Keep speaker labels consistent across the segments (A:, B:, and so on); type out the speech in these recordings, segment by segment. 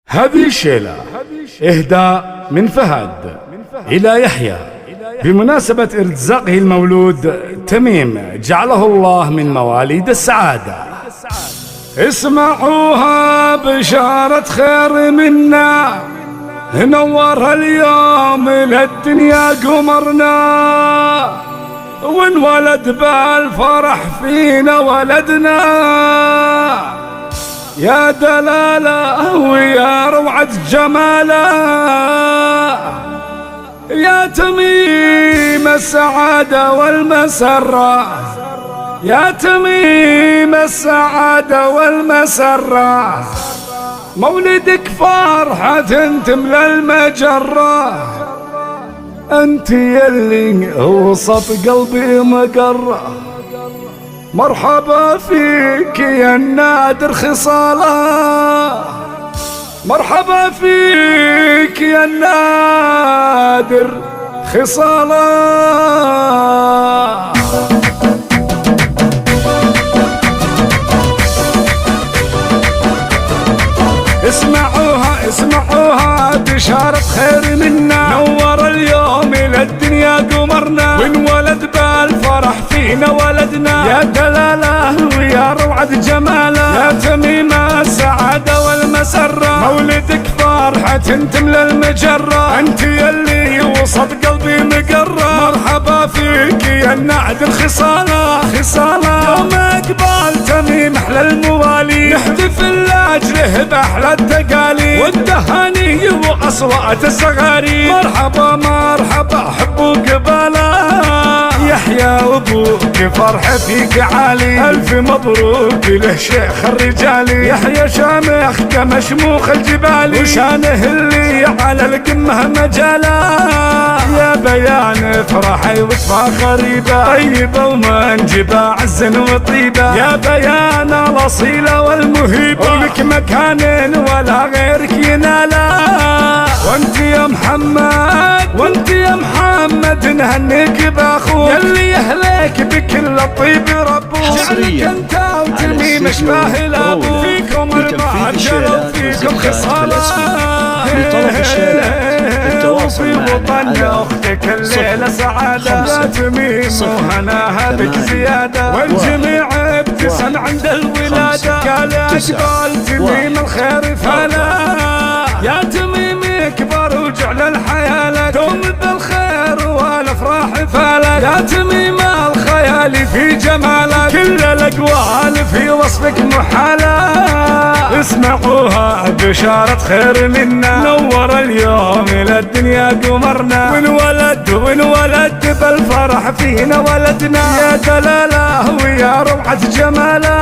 A: هذه الشيلة إهداء من فهد إلى يحيى بمناسبة ارتزاقه المولود تميم، جعله الله من مواليد السعادة. اسمعوها بشارة خير منا، نور اليوم للدنيا قمرنا، وانولد بالفرح فينا ولدنا. يا دلالة ويا روعة جماله، يا تميم السعادة والمسرة، يا تميم السعادة والمسرة. مولدك فرحة تملى المجرة، انت يلي وسط قلبي مقرة. مرحبا فيك يا النادر خصاله، مرحبا فيك يا النادر خصاله. اسمعوها اسمعوها بشارة خير منا، نور اليوم للدنيا قمرنا، وانولد بالفرح فينا ولدنا. يا دلالة ويا روعة جماله، يا تميم السعادة والمسرة. مولدك فرحة تملى المجرة، انت يلي وسط قلبي مقرة. مرحبا فيك يا النادر خصاله خصاله. يوم اقبال تميم احلى الموالي، نحتفل لاجله باحلى التقاليد والتهاني واصوات الصغاري. مرحبا مرحبا حبوا قباله، يحيى ابوك فرحة فيك عالي. الف مبروك له شيخ الرجال، يحيى شامخ كمشموخ الجبال، وشانه اللي على القمة مجاله. يا بيان فرحي وتفاخري طيبة ومنجبة عزا وطيبة. يا بيان الاصيلة والمهيبة، ولك مكان ولا غيرك يناله. وانت يا محمد وانت يا محمد نهنيك باخوك، يلي يهلك بكل الطيب ربوك. جعلك انت وتميم اشباه الابوك، فيكم المعجلة وفيكم خصالة.
B: لطلب الشيلات التواصل
A: في وطن اختك الليلة سعادة، لا تميم وهناها بك زيادة، والجميع ابتسم عند الولادة. قال اقبال تميم الخير فلا، يا تميم يكبر وجعل الحياة لك، دوم بالخير والافراح فالك. يا تميم الخيال في جمالك، كل الاقوال في وصفك محالة. اسمعوها بشارة خير منا، نور اليوم للدنيا قمرنا، وانولد بالفرح فينا ولدنا. يا دلالة ويا روعة جماله،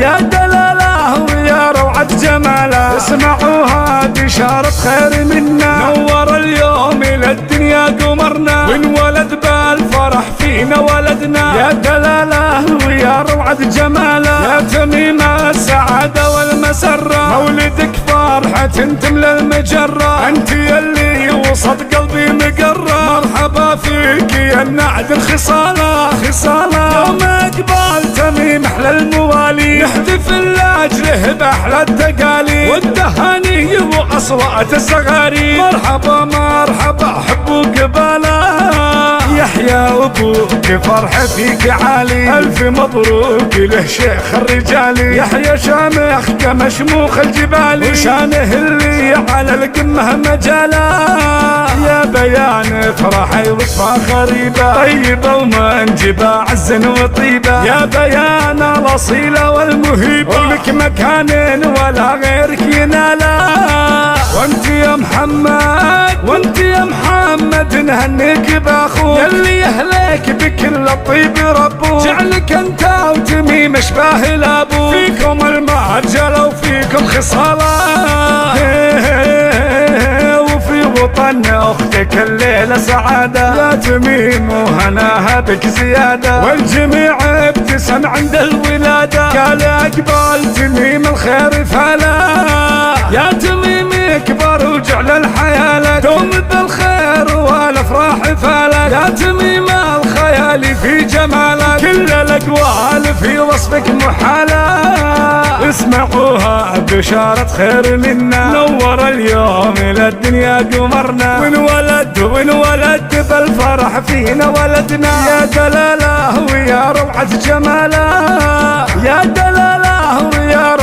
A: يا دلالة ويا روعة جماله. اسمعوها بشارة خير منا، نور اليوم للدنيا قمرنا، وانولد بالفرح فينا ولدنا. يا دلالة ويا روعة جماله، يا تميم السعادة والمسرة. مولدك فرحة تملى المجرة، انت يلي وسط قلبي مقرة. مرحبا فيك يا النادر خصاله خصاله. يوم اقبال تميم احلى الموالي، نحتفل لاجله باحلى التقاليد والتهاني واصوات الصغاري. مرحبا مرحبا حبوا قباله، يحيى ابوك فرحة فيك عالي. الف مبروك له شيخ الرجال، يحيى شامخ كمشموخ الجبال، وشانه اللي على القمة مجاله. يا بيان فرحي وتفاخري طيبة ومنجبة عزا وطيبة. يا بيان الاصيلة والمهيبة، ولك مكان ولا غيرك يناله. وانت يا محمد وانت يا محمد نهنيك باخوك، يلي يهلك بكل الطيب ربوك. جعلك انت وتميم اشباه الابوك، فيكم المعجلة وفيكم خصاله. وفي وطن اختك الليلة سعادة، لا تميم وهناها بك زيادة، والجميع ابتسم عند الولادة. قال اقبال تميم الخير فلا، يا تميم يكبر وجعل الحياة لك، دوم بالخير والافراح فالك. يا تميم الخيال في جمالك، كل الاقوال في وصفك محالة. اسمعوها بشارة خير منا، نور اليوم إلى الدنيا قمرنا، ونولد بالفرح فينا ولدنا. يا دلاله ويا روعة جماله، يا دلاله ويا